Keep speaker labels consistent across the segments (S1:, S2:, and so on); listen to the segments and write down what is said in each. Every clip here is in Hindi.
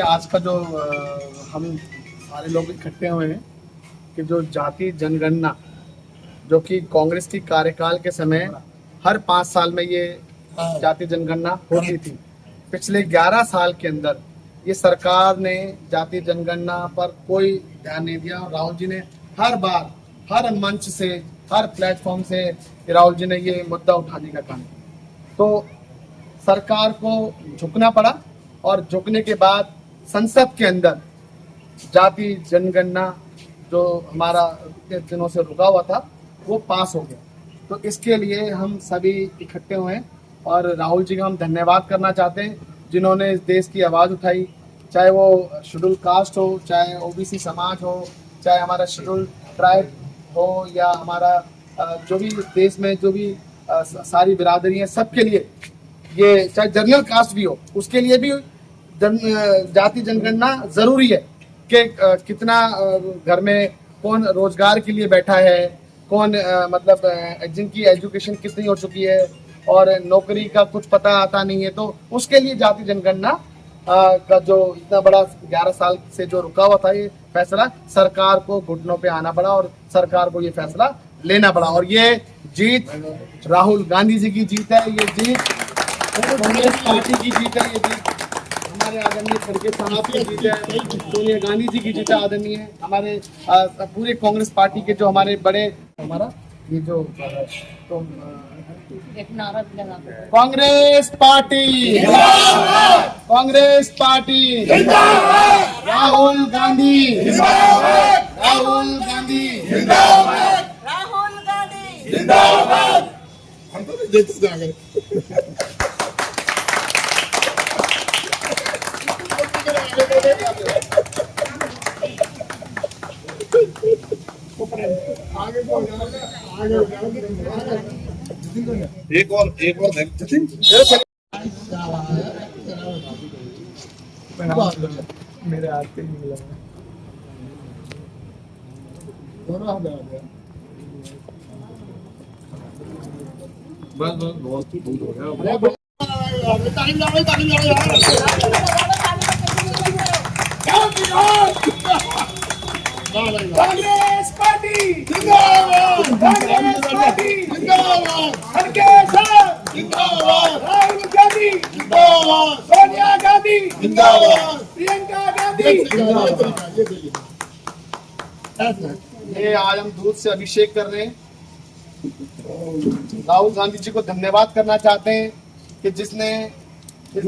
S1: आज का जो हम सारे लोग इकट्ठे हुए हैं कि जो जाति जनगणना जो कि कांग्रेस की कार्यकाल के समय हर 5 साल में ये जाति जनगणना होती थी। पिछले 11 साल के अंदर ये सरकार ने जाति जनगणना पर कोई ध्यान नहीं दिया। राहुल जी ने हर बार हर मंच से हर प्लेटफॉर्म से राहुल जी ने ये मुद्दा उठाने का काम किया, तो सरकार को झुकना पड़ा और झुकने के बाद संसद के अंदर जाति जनगणना जो हमारा दिनों से रुका हुआ था वो पास हो गया। तो इसके लिए हम सभी इकट्ठे हुए हैं और राहुल जी का हम धन्यवाद करना चाहते हैं जिन्होंने इस देश की आवाज़ उठाई, चाहे वो शेड्यूल कास्ट हो, चाहे ओबीसी समाज हो, चाहे हमारा शेड्यूल ट्राइब हो या हमारा जो भी देश में जो भी सारी बिरादरी है, सबके लिए ये चाहे जनरल कास्ट भी हो उसके लिए भी जाति जनगणना जरूरी है कि कितना घर में कौन रोजगार के लिए बैठा है, कौन मतलब जिनकी एजुकेशन कितनी हो चुकी है और नौकरी का कुछ पता आता नहीं है, तो उसके लिए जाति जनगणना का जो इतना बड़ा 11 साल से जो रुका हुआ था ये फैसला सरकार को घुटनों पे आना पड़ा और सरकार को ये फैसला लेना पड़ा। और ये जीत राहुल गांधी जी की जीत है, ये जीत कांग्रेस पार्टी की जीत है, ये जीत हमारे आदरणीय खड़गे साहब की जीत है, सोनिया गांधी जी की जीत है आदरणीय, हमारे पूरे कांग्रेस पार्टी के जो हमारे बड़े हमारा ये जो तो
S2: एक नारा
S1: कांग्रेस पार्टी कांग्रेस पार्टी राहुल गांधी राहुल गांधी
S2: राहुल गांधी
S3: जिंदाबाद। हम तो नहीं देखते आगे। एक और
S1: मेरे हाथ पे नहीं मिला दोनों हाथ आ गया।
S3: बस बहुत हो गया।
S1: कांग्रेस पार्टी जिंदाबाद, कांग्रेस पार्टी जिंदाबाद, खड़गे साहब जिंदाबाद, राहुल गांधी जिंदाबाद, सोनिया गांधी जिंदाबाद, प्रियंका गांधी जिंदाबाद। ये आज हम दूध से अभिषेक कर रहे हैं। राहुल गांधी जी को धन्यवाद करना चाहते हैं कि जिसने देश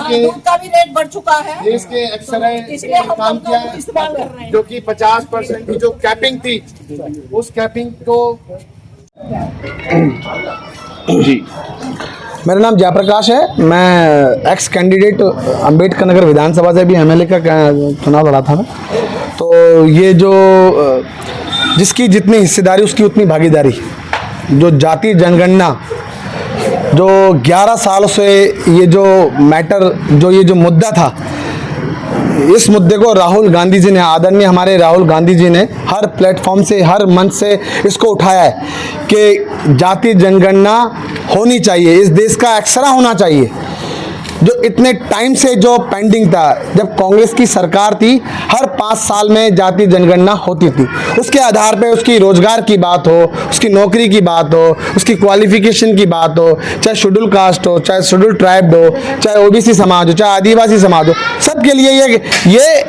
S1: के
S2: दूध का भी रेट बढ़ चुका है,
S1: देश के
S2: इसलिए हम
S1: काम किया है,
S2: इस्तेमाल कर रहे हैं।
S1: जो कि 50% की जो कैपिंग थी उस कैपिंग को
S4: जी। मेरा नाम जयप्रकाश है, मैं एक्स कैंडिडेट अंबेडकर नगर विधानसभा से भी एमएलए का चुनाव लड़ा था मैं। तो ये जो जिसकी जितनी हिस्सेदारी उसकी उतनी भागीदारी, जो जाति जनगणना जो 11 सालों से ये जो मैटर जो ये जो मुद्दा था, इस मुद्दे को राहुल गांधी जी ने, आदरणीय हमारे राहुल गांधी जी ने हर प्लेटफॉर्म से हर मंच से इसको उठाया है कि जाति जनगणना होनी चाहिए, इस देश का एक्सरा होना चाहिए। जो इतने टाइम से जो पेंडिंग था, जब कांग्रेस की सरकार थी हर 5 साल में जाति जनगणना होती थी, उसके आधार पे उसकी रोजगार की बात हो, उसकी नौकरी की बात हो, उसकी क्वालिफिकेशन की बात हो, चाहे शेड्यूल कास्ट हो, चाहे शेड्यूल ट्राइब हो, चाहे ओबीसी समाज हो, चाहे आदिवासी समाज हो, सबके लिए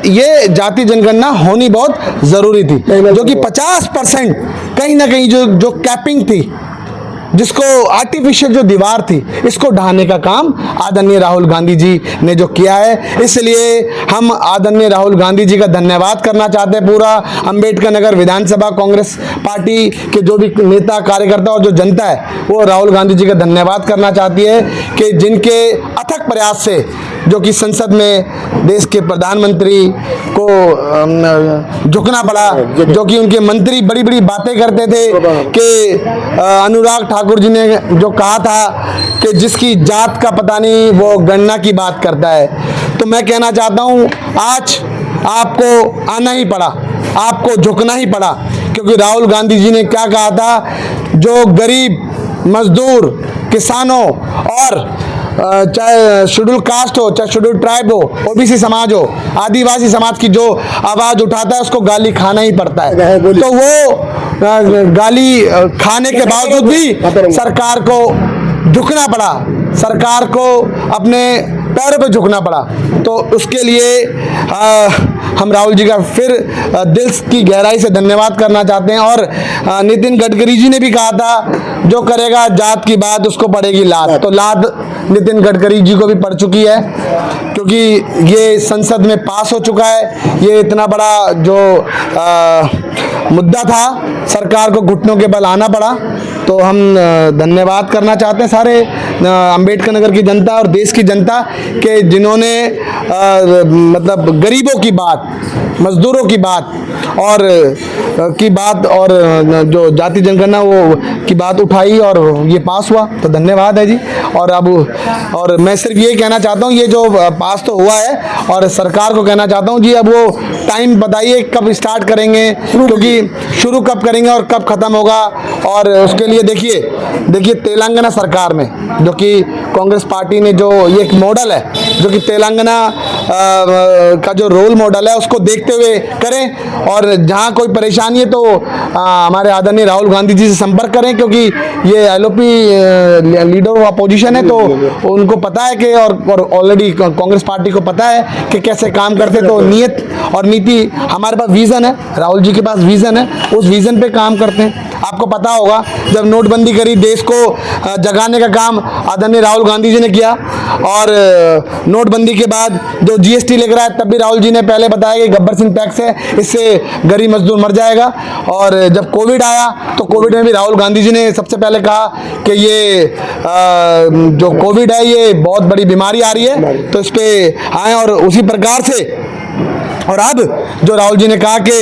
S4: ये जाति जनगणना होनी बहुत ज़रूरी थी। जो कि 50% कहीं ना कहीं जो कैपिंग थी, जिसको आर्टिफिशियल जो दीवार थी, इसको ढहाने का काम आदरणीय राहुल गांधी जी ने जो किया है, इसलिए हम आदरणीय राहुल गांधी जी का धन्यवाद करना चाहते हैं। पूरा अंबेडकर नगर विधानसभा कांग्रेस पार्टी के जो भी नेता कार्यकर्ता और जो जनता है वो राहुल गांधी जी का धन्यवाद करना चाहती है कि जिनके अथक प्रयास से जो कि संसद में देश के प्रधानमंत्री को झुकना पड़ा, जो कि उनके मंत्री बड़ी बड़ी बातें करते थे कि अनुराग ठाकुर जी ने जो कहा था कि जिसकी जात का पता नहीं वो गणना की बात करता है। तो मैं कहना चाहता हूँ आज आपको आना ही पड़ा, आपको झुकना ही पड़ा, क्योंकि राहुल गांधी जी ने क्या कहा था, जो गरीब मजदूर किसानों और चाहे शेड्यूल कास्ट हो, चाहे शेड्यूल ट्राइब हो, ओबीसी समाज हो, आदिवासी समाज की जो आवाज उठाता है उसको गाली खाना ही पड़ता है। तो वो गाली खाने के बावजूद भी सरकार को झुकना पड़ा, सरकार को अपने पैरों पे झुकना पड़ा। तो उसके लिए हम राहुल जी का फिर दिल की गहराई से धन्यवाद करना चाहते हैं। और नितिन गडकरी जी ने भी कहा था जो करेगा जात की बात उसको पड़ेगी लात, तो लात नितिन गडकरी जी को भी पड़ चुकी है, क्योंकि ये संसद में पास हो चुका है। ये इतना बड़ा जो मुद्दा था, सरकार को घुटनों के बल आना पड़ा। तो हम धन्यवाद करना चाहते हैं सारे अंबेडकर नगर की जनता और देश की जनता के, जिन्होंने मतलब गरीबों की बात, मजदूरों की बात और जो जाति जनगणना वो की बात उठाई और ये पास हुआ। तो धन्यवाद है जी। और मैं सिर्फ ये कहना चाहता हूँ, ये जो पास तो हुआ है, और सरकार को कहना चाहता हूँ जी, अब वो टाइम बताइए कब स्टार्ट करेंगे, क्योंकि शुरू कब करेंगे और कब खत्म होगा। और उसके लिए देखिए तेलंगाना सरकार में, जो कि कांग्रेस पार्टी ने जो ये एक मॉडल है, जो कि तेलंगाना का जो रोल मॉडल है उसको देखते हुए करें। और जहाँ कोई परेशानी है तो हमारे आदरणीय राहुल गांधी जी से संपर्क करें, क्योंकि ये एलओपी लीडर ऑफ अपोजिशन है, तो उनको पता है कि और ऑलरेडी कांग्रेस पार्टी को पता है कि कैसे काम करते। तो नियत और नीति, हमारे पास विज़न है, राहुल जी के पास विज़न है, उस विज़न पे काम करते हैं। आपको पता होगा जब नोटबंदी करी, देश को जगाने का काम आदरणीय राहुल गांधी जी ने किया। और नोटबंदी के बाद जो जीएसटी लेकर आया, तब भी राहुल जी ने पहले बताया कि गब्बर सिंह टैक्स है, इससे गरीब मजदूर मर जाएगा। और जब कोविड आया तो कोविड में भी राहुल गांधी जी ने सबसे पहले कहा कि ये जो कोविड है ये बहुत बड़ी बीमारी आ रही है, तो इस पे आए। और उसी प्रकार से और अब जो राहुल जी ने कहा कि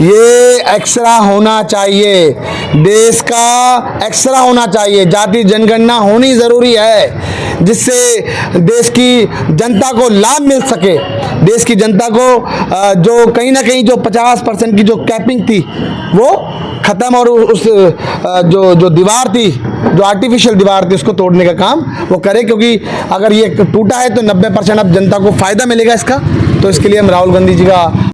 S4: ये एक्सरा होना चाहिए, देश का एक्सरा होना चाहिए, जाति जनगणना होनी ज़रूरी है, जिससे देश की जनता को लाभ मिल सके। देश की जनता को जो कहीं ना कहीं जो 50% की जो कैपिंग थी वो ख़त्म, और उस जो दीवार थी, जो आर्टिफिशियल दीवार थी, उसको तोड़ने का काम वो करे। क्योंकि अगर ये टूटा है तो 90% अब जनता को फ़ायदा मिलेगा इसका। तो इसके लिए हम राहुल गांधी जी का